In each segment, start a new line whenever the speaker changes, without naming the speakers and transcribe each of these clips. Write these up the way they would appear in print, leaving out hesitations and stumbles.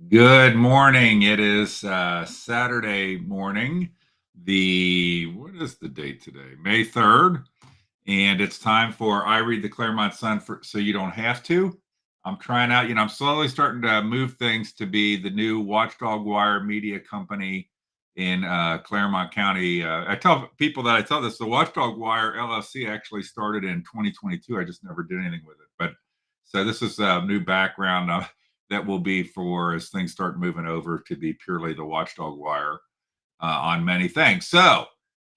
Good morning. It is Saturday morning. What is the date today? May 3rd. And it's time for I Read the Clermont Sun so you don't have to. I'm trying out, I'm slowly starting to move things to be the new Watchdog Wire media company in Clermont County. I tell people that I tell this, the Watchdog Wire LLC actually started in 2022. I just never did anything with it. But so this is a new background that will be for as things start moving over to be purely the Watchdog Wire on many things. So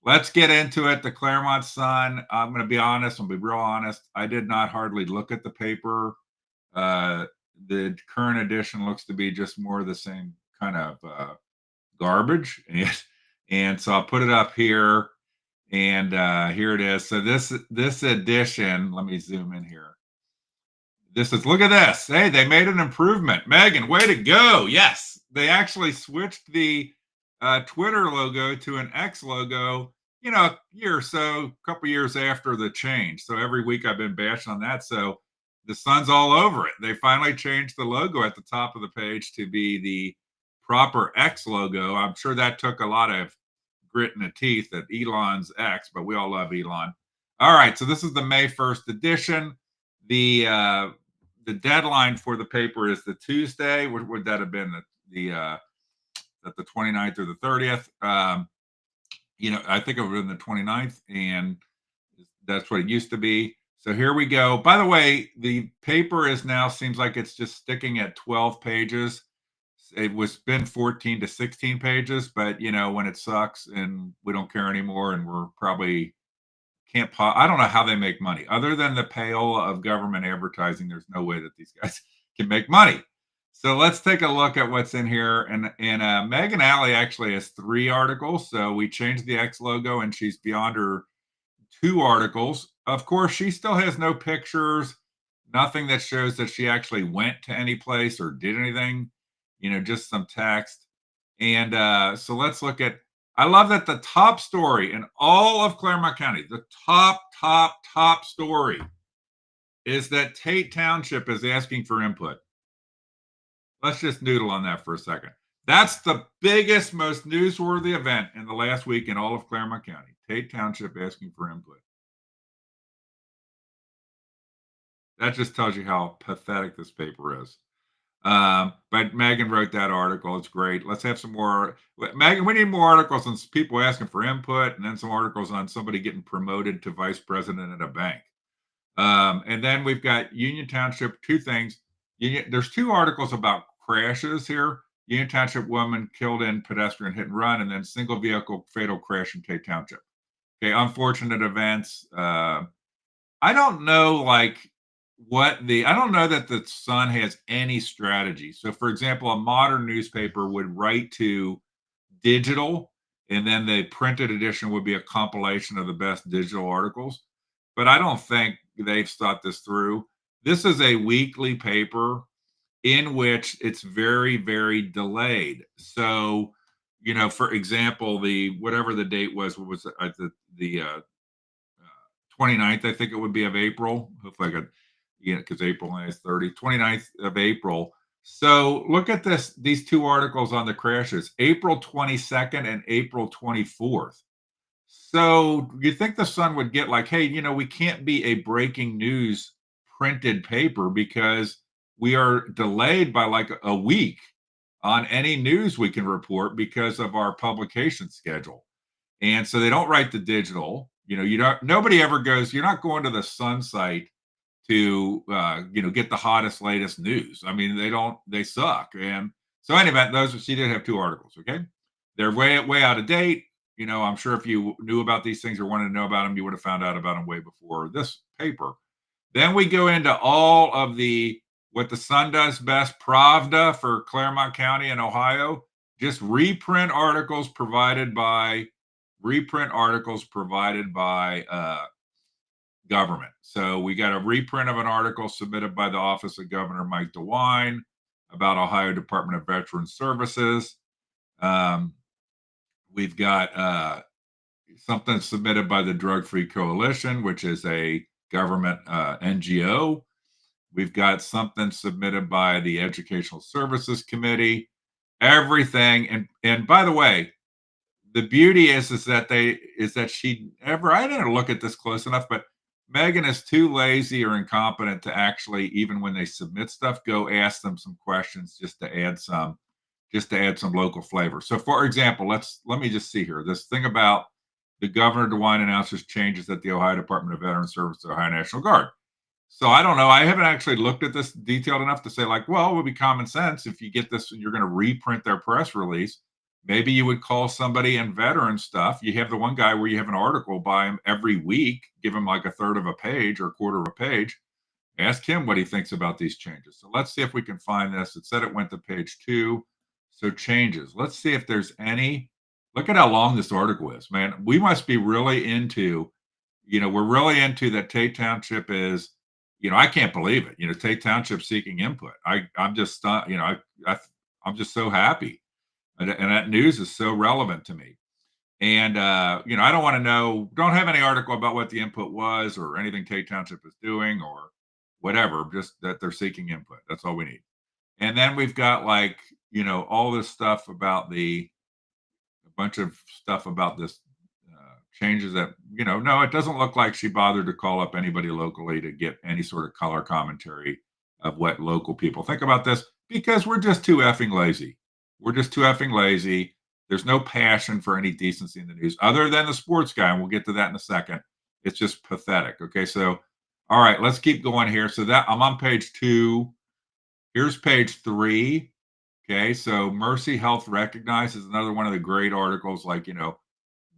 let's get into it. The Clermont Sun. I'm going to be honest. I'm going to be real honest. I did not hardly look at the paper. Uh, the current edition looks to be just more of the same kind of garbage, and so I'll put it up here, and here it is. So this edition. Let me zoom in here. This is look at this. Hey, they made an improvement. Megan, way to go. Yes, they actually switched the Twitter logo to an X logo, a year or so, a couple years after the change. So every week I've been bashing on that. So the sun's all over it. They finally changed the logo at the top of the page to be the proper X logo. I'm sure that took a lot of grit in the teeth at Elon's X, but we all love Elon. All right, so this is the May 1st edition. The deadline for the paper is the Tuesday. Would that have been the 29th or the 30th? I think it would have been the 29th, and that's what it used to be. So here we go. By the way, the paper is now seems like it's just sticking at 12 pages. It was been 14 to 16 pages, but when it sucks and we don't care anymore, and we're probably can't I don't know how they make money other than the payola of government advertising. There's no way that these guys can make money. So let's take a look at what's in here. And Megan Alley actually has 3 articles. So we changed the X logo, and she's beyond her 2 articles. Of course, she still has no pictures, nothing that shows that she actually went to any place or did anything. Just some text. And so let's look at. I love that the top story in all of Clermont County, the top story is that Tate Township is asking for input. Let's just noodle on that for a second. That's the biggest, most newsworthy event in the last week in all of Clermont County. Tate Township asking for input. That just tells you how pathetic this paper is. But Megan wrote that article. It's great. Let's have some more. Megan, we need more articles on people asking for input, and then some articles on somebody getting promoted to vice president at a bank. And then we've got Union Township, 2 things. There's 2 articles about crashes here. Union Township woman killed in pedestrian hit and run, and then single vehicle fatal crash in Tate Township. Okay, unfortunate events. I don't know, I don't know that the Sun has any strategy. So, for example, a modern newspaper would write to digital, and then the printed edition would be a compilation of the best digital articles. But I don't think they've thought this through. This is a weekly paper in which it's very, very delayed. So, for example, the whatever the date was, what was it, the 29th, I think it would be, of April. Hopefully I got, because April is 30, 29th of April. So look at these 2 articles on the crashes, April 22nd and April 24th. So you think the Sun would get like, hey, we can't be a breaking news printed paper because we are delayed by like a week on any news we can report because of our publication schedule. And so they don't write the digital. Nobody ever goes, you're not going to the Sun site to get the hottest, latest news. I mean, they suck. And so anyway, she did have 2 articles. Okay, they're way out of date. I'm sure if you knew about these things or wanted to know about them, you would have found out about them way before this paper. Then we go into all of what the Sun does best, Pravda for Clermont County in Ohio, just reprint articles provided by government. So we got a reprint of an article submitted by the Office of Governor Mike DeWine about Ohio Department of Veterans Services. We've got something submitted by the Drug Free Coalition, which is a government NGO. We've got something submitted by the Educational Services Committee. Everything, and by the way, the beauty is that she never. I didn't look at this close enough, but Megan is too lazy or incompetent to actually, even when they submit stuff, go ask them some questions just to add some local flavor. So, for example, let me just see here. This thing about the Governor DeWine announces changes at the Ohio Department of Veteran Service to Ohio National Guard. So I don't know. I haven't actually looked at this detailed enough to say, like, well, it would be common sense if you get this and you're going to reprint their press release. Maybe you would call somebody in veteran stuff. You have the one guy where you have an article by him every week, give him like a third of a page or a quarter of a page. Ask him what he thinks about these changes. So let's see if we can find this. It said it went to page 2. So changes. Let's see if there's any. Look at how long this article is, man. We must be really into, we're really into that Tate Township is, I can't believe it. Tate Township seeking input. I'm just stunned. I'm just so happy, and that news is so relevant to me. And I don't have any article about what the input was or anything Tate Township is doing or whatever. Just that they're seeking input. That's all we need. And then we've got all this stuff about a bunch of stuff about this changes that, no, it doesn't look like she bothered to call up anybody locally to get any sort of color commentary of what local people think about this because we're just too effing lazy. We're just too effing lazy. There's no passion for any decency in the news other than the sports guy. And we'll get to that in a second. It's just pathetic. Okay. So, all right, let's keep going here. So that I'm on page 2. Here's page 3. Okay. So Mercy Health Recognized is another one of the great articles.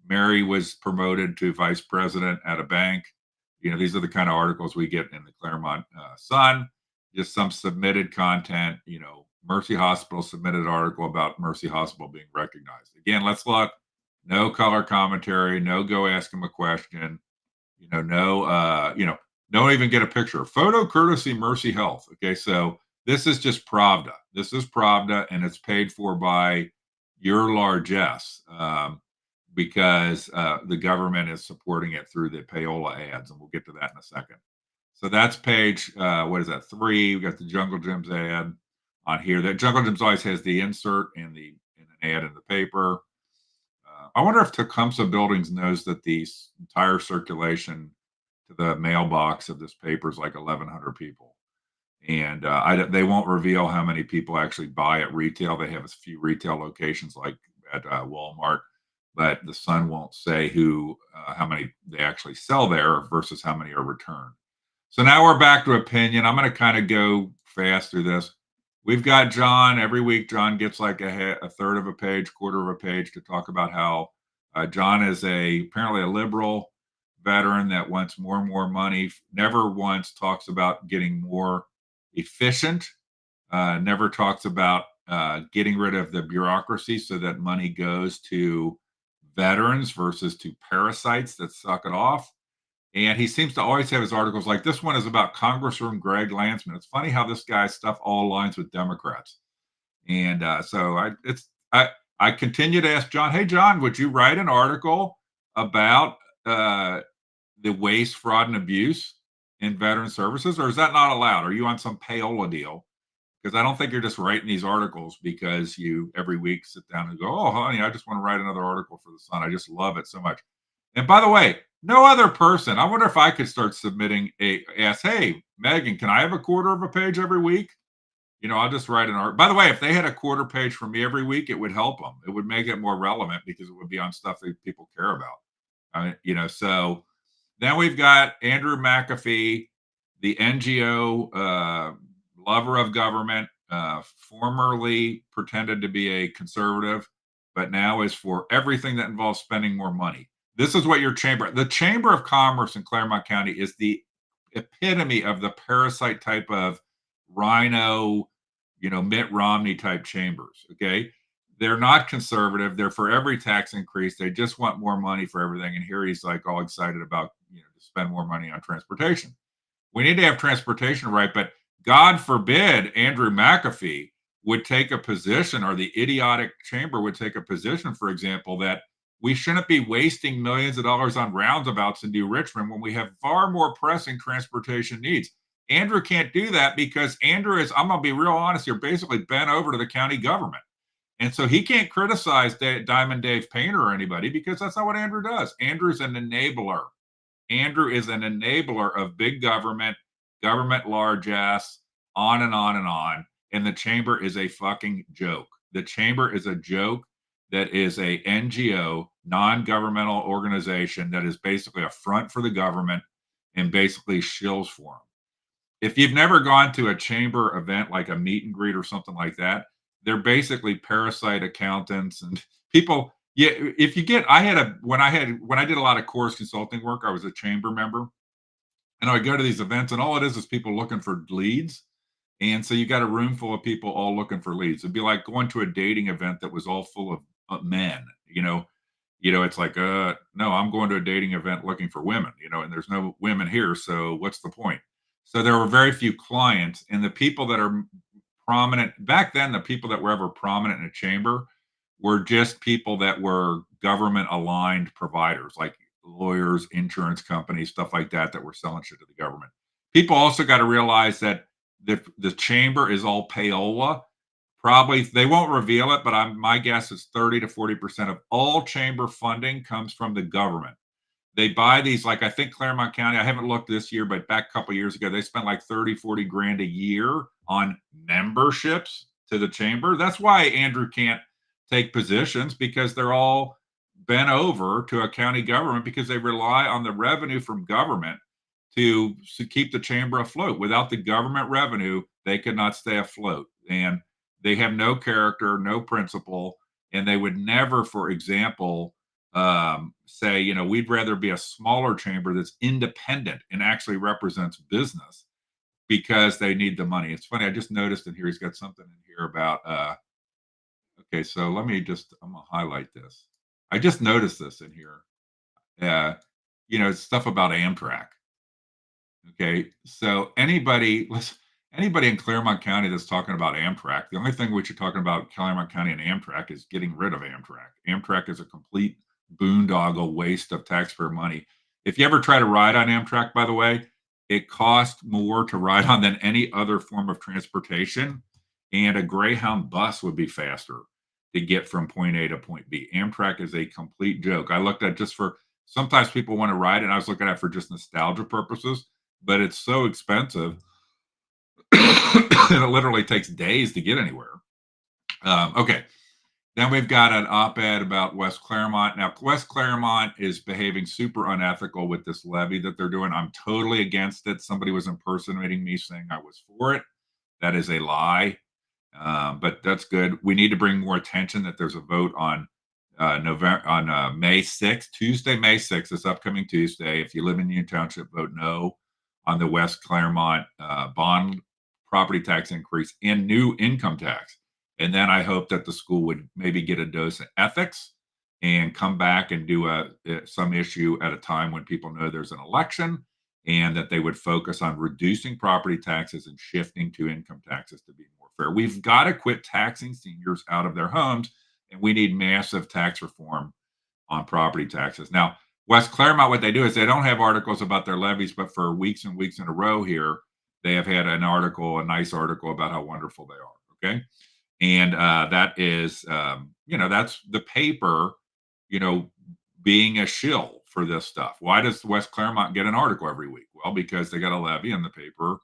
Mary was promoted to vice president at a bank. These are the kind of articles we get in the Clermont Sun. Just some submitted content. Mercy Hospital submitted an article about Mercy Hospital being recognized. Again, let's look. No color commentary. No go ask him a question. Don't even get a picture. Photo courtesy Mercy Health. Okay, so this is just Pravda. This is Pravda, and it's paid for by your largesse. Because the government is supporting it through the payola ads, and we'll get to that in a second. So that's page, 3? We got the Jungle Gyms ad on here. That Jungle Gyms always has the insert and an ad in the paper. I wonder if Tecumseh Buildings knows that the entire circulation to the mailbox of this paper is like 1,100 people. And they won't reveal how many people actually buy at retail. They have a few retail locations like at Walmart. But the Sun won't say how many they actually sell there versus how many are returned. So now we're back to opinion. I'm going to kind of go fast through this. We've got John. Every week, John gets like a third of a page, quarter of a page to talk about how John is apparently a liberal veteran that wants more and more money. Never once talks about getting more efficient. Never talks about getting rid of the bureaucracy so that money goes to veterans versus to parasites that suck it off. And he seems to always have his articles like this one is about Congressman Greg Landsman. It's funny how this guy's stuff all aligns with Democrats. And so I continue to ask John, hey, John, would you write an article about the waste, fraud, and abuse in veteran services? Or is that not allowed? Are you on some payola deal? Because I don't think you're just writing these articles because you every week sit down and go, oh, honey, I just want to write another article for the Sun. I just love it so much. And by the way, no other person. I wonder if I could start submitting ask, hey, Megan, can I have a quarter of a page every week? I'll just write an article. By the way, if they had a quarter page for me every week, it would help them. It would make it more relevant because it would be on stuff that people care about. So then we've got Andrew McAfee, the NGO lover of government, formerly pretended to be a conservative, but now is for everything that involves spending more money. This is what the Chamber of Commerce in Clermont County is the epitome of the parasite type of rhino, Mitt Romney type chambers. Okay. They're not conservative. They're for every tax increase. They just want more money for everything. And here he's like all excited about, to spend more money on transportation. We need to have transportation right, but God forbid Andrew McAfee would take a position, or the idiotic chamber would take a position, for example, that we shouldn't be wasting millions of dollars on roundabouts in New Richmond when we have far more pressing transportation needs. Andrew can't do that because Andrew is, I'm going to be real honest here, basically bent over to the county government. And so he can't criticize Diamond Dave Painter or anybody because that's not what Andrew does. Andrew's an enabler. Andrew is an enabler of big government, government largesse, on and on and on. And the chamber is a fucking joke. The chamber is a joke that is a NGO, non-governmental organization that is basically a front for the government and basically shills for them. If you've never gone to a chamber event like a meet and greet or something like that, they're basically parasite accountants and people. Yeah, if you get, when I did a lot of course consulting work, I was a chamber member, and I would go to these events, and all it is people looking for leads. And so you got a room full of people all looking for leads. It'd be like going to a dating event that was all full of men. It's like, no, I'm going to a dating event looking for women. And there's no women here, so what's the point? So there were very few clients, and the people that are prominent back then, the people that were ever prominent in a chamber were just people that were government aligned providers, like lawyers, insurance companies, stuff like that, that were selling shit to the government. People also got to realize that the chamber is all payola. Probably they won't reveal it, but my guess is 30 to 40% of all chamber funding comes from the government. They buy these, like I think Clermont County, I haven't looked this year, but back a couple of years ago, they spent like 30, 40 grand a year on memberships to the chamber. That's why Andrew can't take positions, because they're all bent over to a county government because they rely on the revenue from government to keep the chamber afloat. Without the government revenue, they could not stay afloat. And they have no character, no principle, and they would never, for example, say, we'd rather be a smaller chamber that's independent and actually represents business because they need the money. It's funny. I just noticed in here, he's got something in here about, okay, so I'm going to highlight this. I just noticed this in here. Stuff about Amtrak. Okay, so anybody in Clermont County that's talking about Amtrak, the only thing which you're talking about Clermont County and Amtrak is getting rid of Amtrak. Amtrak is a complete boondoggle waste of taxpayer money. If you ever try to ride on Amtrak, by the way, it costs more to ride on than any other form of transportation, and a Greyhound bus would be faster to get from point A to point B. Amtrak is a complete joke. I looked at sometimes people want to ride it, and I was looking at it for just nostalgia purposes, but it's so expensive. And it literally takes days to get anywhere. Okay. Then we've got an op-ed about West Clermont. Now, West Clermont is behaving super unethical with this levy that they're doing. I'm totally against it. Somebody was impersonating me saying I was for it. That is a lie. But that's good. We need to bring more attention that there's a vote on May 6th, Tuesday, May 6th, this upcoming Tuesday. If you live in Union Township, vote no on the West Clermont bond property tax increase and new income tax. And then I hope that the school would maybe get a dose of ethics and come back and do some issue at a time when people know there's an election, and that they would focus on reducing property taxes and shifting to income taxes to be more fair. We've got to quit taxing seniors out of their homes, and we need massive tax reform on property taxes. Now, West Clermont, what they do is they don't have articles about their levies, but for weeks and weeks in a row here, they have had a nice article about how wonderful they are. Okay. And that is, that's the paper, being a shill for this stuff. Why does West Clermont get an article every week? Well, because they got a levy in the paper.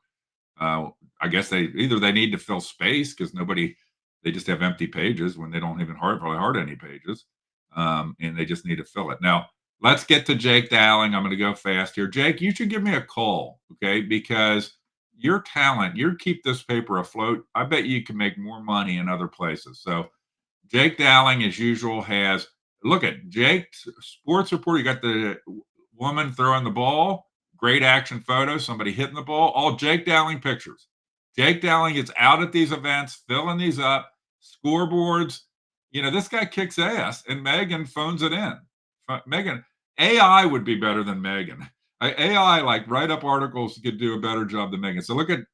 I guess they need to fill space because they just have empty pages when they don't even hard any pages. And they just need to fill it. Now, let's get to Jake Dowling. I'm going to go fast here. Jake, you should give me a call, okay? Because your talent, you keep this paper afloat. I bet you can make more money in other places. So Jake Dowling, as usual, look at Jake's sports report. You got the woman throwing the ball, great action photo, somebody hitting the ball, all Jake Dowling pictures. Jake Dowling is out at these events, filling these up, scoreboards. This guy kicks ass, and Megan phones it in. Megan, AI would be better than Megan. AI, like, write up articles, could do a better job than Megan. So look at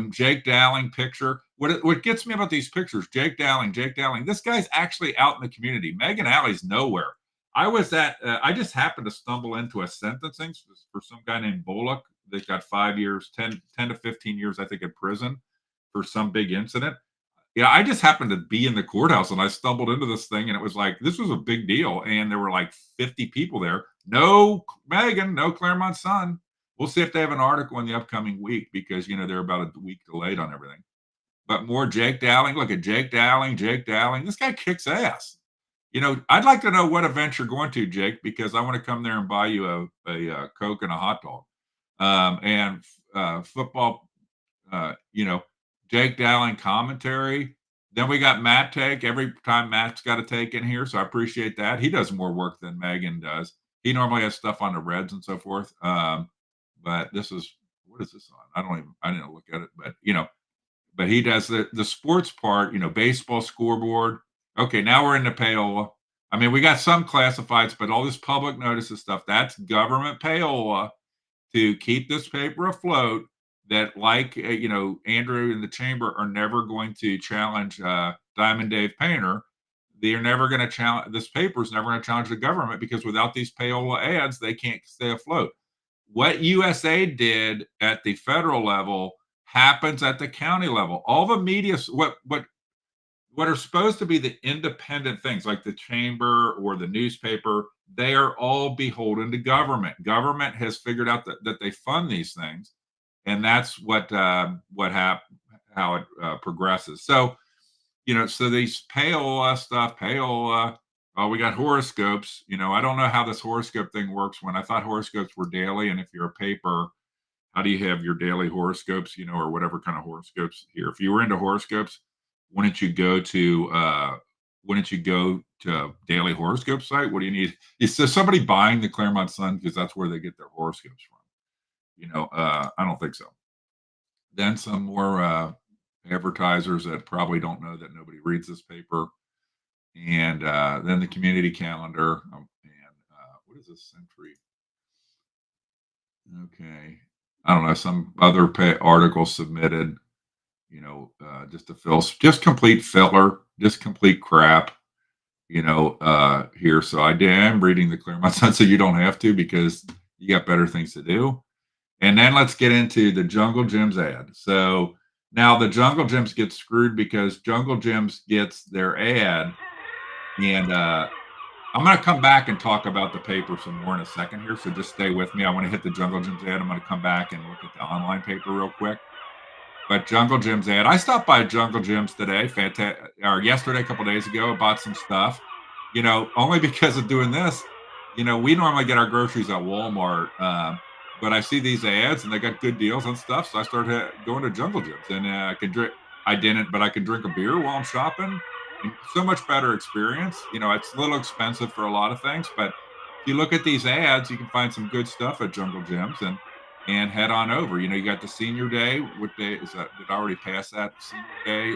Jake Dowling picture. What gets me about these pictures, Jake Dowling, this guy's actually out in the community. Megan Alley's nowhere. I just happened to stumble into a sentencing for some guy named Bullock that got 5 years, 10 to 15 years, I think, in prison for some big incident. Yeah, I just happened to be in the courthouse and I stumbled into this thing and it was like, this was a big deal. And there were like 50 people there. No Megan, no Clermont Sun. We'll see if they have an article in the upcoming week because, they're about a week delayed on everything. But more Jake Dowling. Look at Jake Dowling. Jake Dowling. This guy kicks ass. I'd like to know what event you're going to, Jake, because I want to come there and buy you a Coke and a hot dog. And football, Jake Dowling commentary. Then we got Matt take. Every time Matt's got a take in here, so I appreciate that. He does more work than Megan does. He normally has stuff on the Reds and so forth. But this is what is this on? I didn't look at it, but he does the sports part, baseball scoreboard. Okay, now we're into payola. I mean, we got some classifieds, but all this public notices stuff, that's government payola to keep this paper afloat that, like, Andrew in the chamber are never going to challenge Diamond Dave Painter. They're never going to challenge, this paper is never going to challenge the government because without these payola ads, they can't stay afloat. What USA did at the federal level happens at the county level. All the media, what are supposed to be the independent things like the chamber or the newspaper, they are all beholden to government. Government has figured out that they fund these things, and that's how it progresses. So, so these payola. Oh, we got horoscopes. I don't know how this horoscope thing works. When I thought horoscopes were daily, and if you're a paper, how do you have your daily horoscopes, or whatever kind of horoscopes here? If you were into horoscopes, wouldn't you go to daily horoscope site? What do you need? Is there somebody buying the Clermont Sun because that's where they get their horoscopes from? I don't think so. Then some more advertisers that probably don't know that nobody reads this paper, and then the community calendar. And what is this century? Okay, I don't know. Some other article submitted. Just to fill, just complete filler, just complete crap, here. So I am reading the Clermont Sun so you don't have to because you got better things to do. And then let's get into the Jungle Gyms ad. So now the Jungle Gyms get screwed because Jungle Gyms gets their ad. And I'm going to come back and talk about the paper some more in a second here. So just stay with me. I want to hit the Jungle Gyms ad. I'm going to come back and look at the online paper real quick. But Jungle Gyms ad. I stopped by Jungle Gyms today, or yesterday, a couple days ago. I bought some stuff, only because of doing this. We normally get our groceries at Walmart, but I see these ads and they got good deals on stuff, so I started going to Jungle Gyms, and I could drink. I didn't, but I could drink a beer while I'm shopping. And so much better experience. It's a little expensive for a lot of things, but if you look at these ads, you can find some good stuff at Jungle Gyms, and head on over. You got the senior day. What day is that? Did I already pass that? Senior day,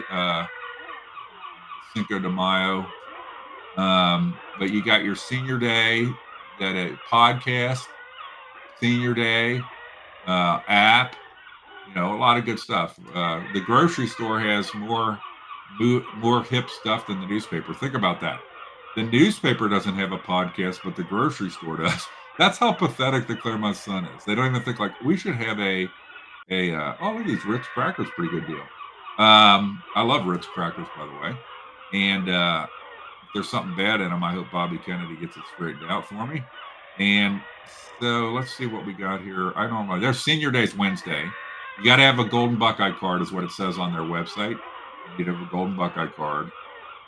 Cinco de Mayo. But you got your senior day, that a podcast, senior day, app, a lot of good stuff. The grocery store has more hip stuff than the newspaper. Think about that. The newspaper doesn't have a podcast, but the grocery store does. That's how pathetic the Clermont Sun is. They don't even think like we should have oh, look at these Ritz crackers, pretty good deal. I love Ritz crackers, by the way. And if there's something bad in them, I hope Bobby Kennedy gets it straightened out for me. And so let's see what we got here. I don't know. Their senior day's Wednesday. You got to have a Golden Buckeye card, is what it says on their website. You need to have a Golden Buckeye card.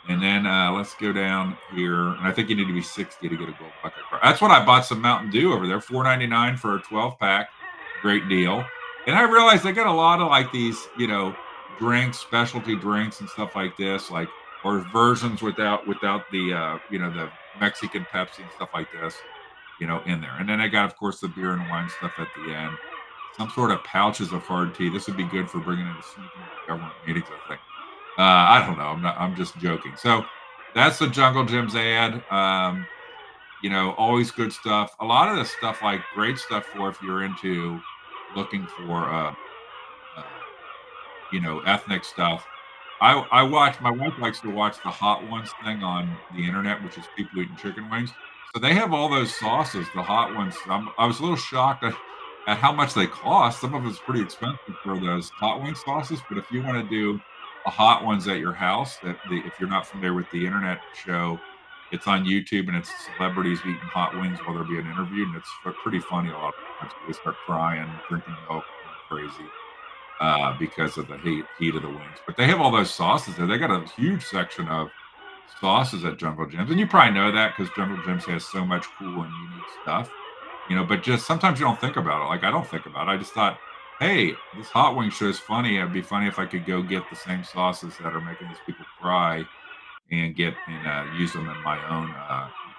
And then let's go down here. And I think you need to be 60 to get a Golden Buckeye card. That's what I bought some Mountain Dew over there, $4.99 for a 12-pack. Great deal. And I realized they got a lot of like these, drinks, specialty drinks and stuff like this, like, or versions without the, the Mexican Pepsi and stuff like this, in there. And then I got, of course, the beer and wine stuff at the end. Some sort of pouches of hard tea. This would be good for bringing into sneaking into government meetings, I think. I don't know. I'm just joking. So that's the Jungle Gyms ad. Always good stuff. A lot of this stuff, like great stuff for if you're into looking for, ethnic stuff. I watch, my wife likes to watch the Hot Ones thing on the internet, which is people eating chicken wings. So they have all those sauces, the hot ones. I was a little shocked. at how much they cost. Some of it's pretty expensive for those hot wing sauces, but if you wanna do the hot ones at your house, that the if you're not familiar with the internet show, it's on YouTube and it's celebrities eating hot wings while they're being interviewed, and it's pretty funny a lot of times. They start crying, drinking milk, going crazy, because of the heat of the wings. But they have all those sauces there. They got a huge section of sauces at Jungle Jim's, and you probably know that because Jungle Jim's has so much cool and unique stuff, but just sometimes you don't think about it. Like, I don't think about it. I just thought, hey, this hot wing show is funny. It'd be funny if I could go get the same sauces that are making these people cry and use them in my own,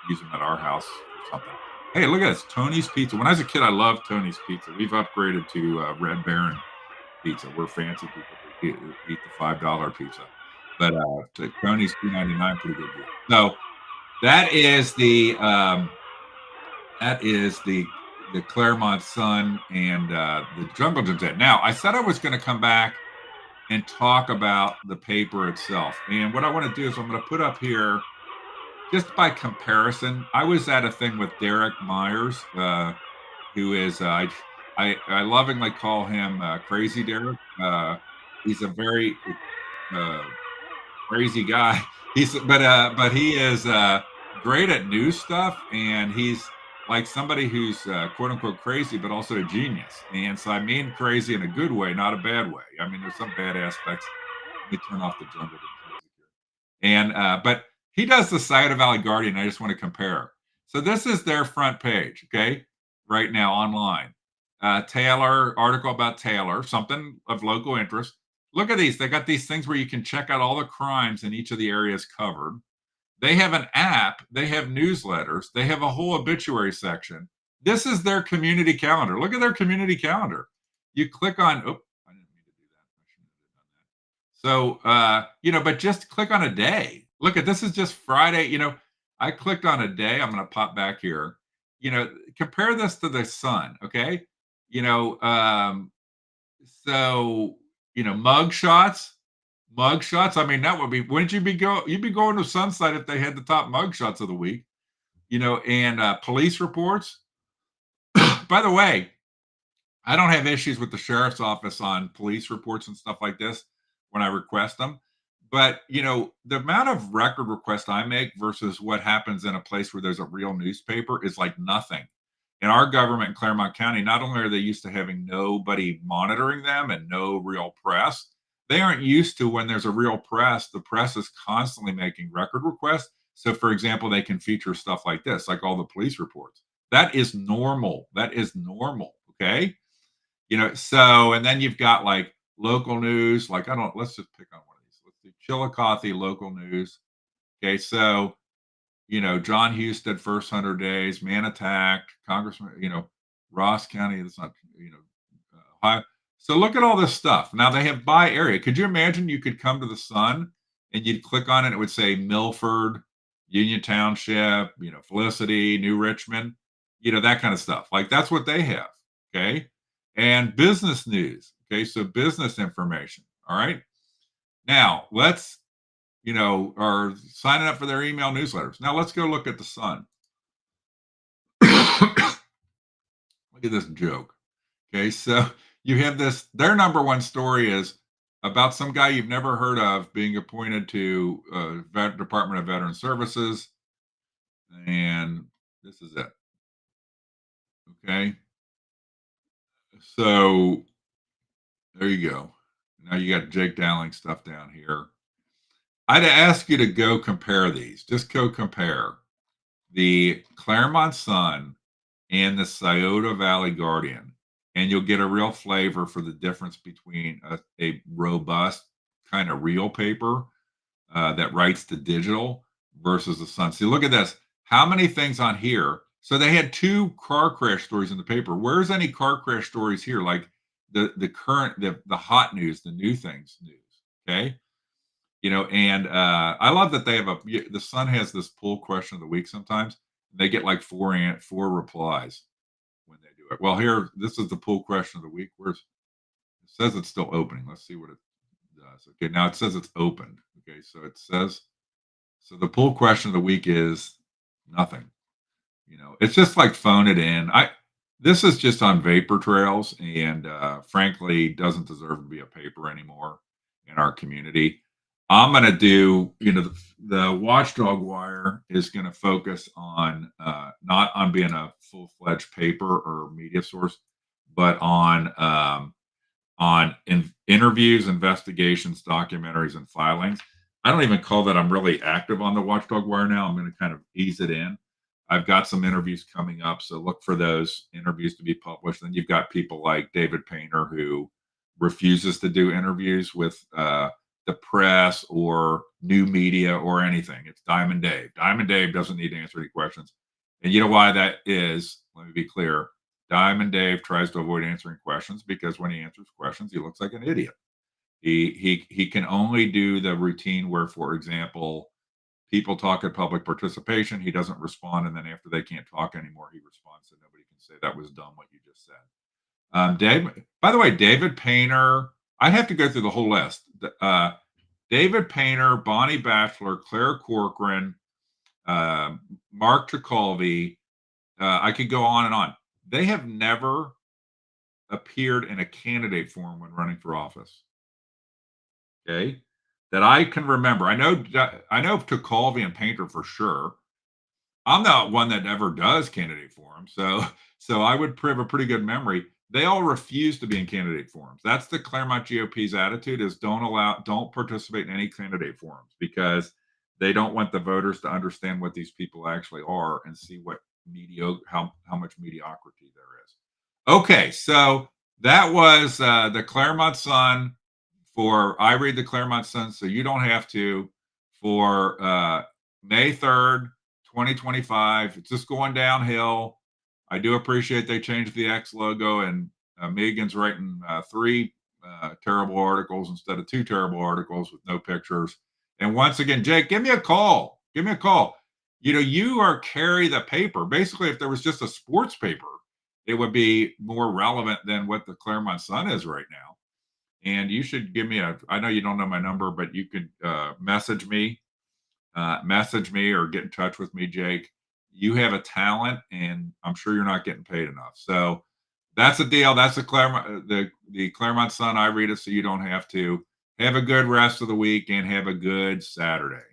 use them at our house for something. Hey, look at this Tony's Pizza. When I was a kid, I loved Tony's Pizza. We've upgraded to Red Baron pizza. We're fancy people who eat the $5 pizza. But Tony's 2.99, pretty good deal. So that is the the Clermont Sun and the Jungle Gyms. Now, I said I was going to come back and talk about the paper itself. And what I want to do is I'm going to put up here, just by comparison. I was at a thing with Derek Myers, who is I lovingly call him Crazy Derek. He's a very uh, crazy guy. But he is great at news stuff, and he's like somebody who's quote unquote crazy, but also a genius. And so I mean crazy in a good way, not a bad way. I mean, there's some bad aspects. Let me turn off the jungle music here. And but he does the Scioto Valley Guardian. I just want to compare. So this is their front page, okay, right now online. Taylor article about Taylor, something of local interest. Look at these. They got these things where you can check out all the crimes in each of the areas covered. They have an app. They have newsletters. They have a whole obituary section. This is their community calendar. Look at their community calendar. You click on. Oh, I didn't mean to do that. I shouldn't have done that. So, but just click on a day. Look at this is just Friday. I clicked on a day. I'm going to pop back here. Compare this to the sun. Okay. You know, um, so mug shots. Mug shots. I mean, that would be. Wouldn't you be go? You'd be going to Sunside if they had the top mug shots of the week. And police reports. By the way, I don't have issues with the sheriff's office on police reports and stuff like this when I request them. But the amount of record requests I make versus what happens in a place where there's a real newspaper is like nothing. In our government in Clermont County, not only are they used to having nobody monitoring them and no real press, they aren't used to when there's a real press. The press is constantly making record requests. So, for example, they can feature stuff like this, like all the police reports. That is normal. That is normal. Okay. So, and then you've got like local news. Like, let's just pick on one of these. Let's do Chillicothe local news. Okay. So, John Husted, first 100 days, man attacked, Congressman, Ross County, that's not, Ohio. So look at all this stuff. Now they have by area. Could you imagine you could come to the Sun and you'd click on it, it would say Milford, Union Township, Felicity, New Richmond, that kind of stuff. Like that's what they have. Okay. And business news. Okay. So business information. All right. Now are signing up for their email newsletters. Now let's go look at the Sun. Look at this joke. Okay, so you have their number one story is about some guy you've never heard of being appointed to Department of Veteran Services. And this is it. Okay. So there you go. Now you got Jake Dowling stuff down here. I'd ask you to go compare these. Just go compare the Clermont Sun and the Scioto Valley Guardian, and you'll get a real flavor for the difference between a robust kind of real paper that writes to digital versus the Sun. See, look at this. How many things on here? So they had 2 car crash stories in the paper. Where's any car crash stories here? Like the current, the hot news, the new things news. Okay. And I love that they have the Sun has this poll question of the week sometimes. They get like 4 replies when they do it. Well, here, this is the poll question of the week. It says it's still opening. Let's see what it does. Okay, now it says it's opened. Okay, so so the poll question of the week is nothing. It's just like phone it in. This is just on vapor trails and, frankly, doesn't deserve to be a paper anymore in our community. I'm gonna do, the watchdog wire is gonna focus on, not on being a full-fledged paper or media source, but on interviews, investigations, documentaries, and filings. I don't even call that I'm really active on the Watchdog Wire now. I'm going to kind of ease it in. I've got some interviews coming up, so look for those interviews to be published. Then you've got people like David Painter who refuses to do interviews with the press or new media or anything. It's Diamond Dave. Diamond Dave doesn't need to answer any questions. And you know why that is? Let me be clear. Diamond Dave tries to avoid answering questions because when he answers questions, he looks like an idiot. He can only do the routine where, for example, people talk at public participation. He doesn't respond, and then after they can't talk anymore, he responds, so nobody can say that was dumb what you just said. Dave, by the way, David Painter. I'd have to go through the whole list. David Painter, Bonnie Batchelor, Claire Corcoran, uh, Mark Tricalvi. I could go on and on. They have never appeared in a candidate forum when running for office. Okay, that I can remember. I know Tucolvi and Painter for sure. I'm not one that ever does candidate forums, so I would have a pretty good memory. They all refuse to be in candidate forums. That's the Claremont GOP's attitude: is don't participate in any candidate forums because they don't want the voters to understand what these people actually are and see what how much mediocrity there is. Okay, so that was the Claremont Sun for I read the Clermont Sun, so you don't have to for May 3rd, 2025. It's just going downhill. I do appreciate they changed the X logo, and Megan's writing three terrible articles instead of two terrible articles with no pictures. And once again, Jake, give me a call. Give me a call. You are carry the paper. Basically, if there was just a sports paper, it would be more relevant than what the Claremont Sun is right now. And you should give me I know you don't know my number, but you could message me or get in touch with me, Jake. You have a talent, and I'm sure you're not getting paid enough. So that's the deal. That's the Claremont Sun. I read it so you don't have to. Have a good rest of the week and have a good Saturday.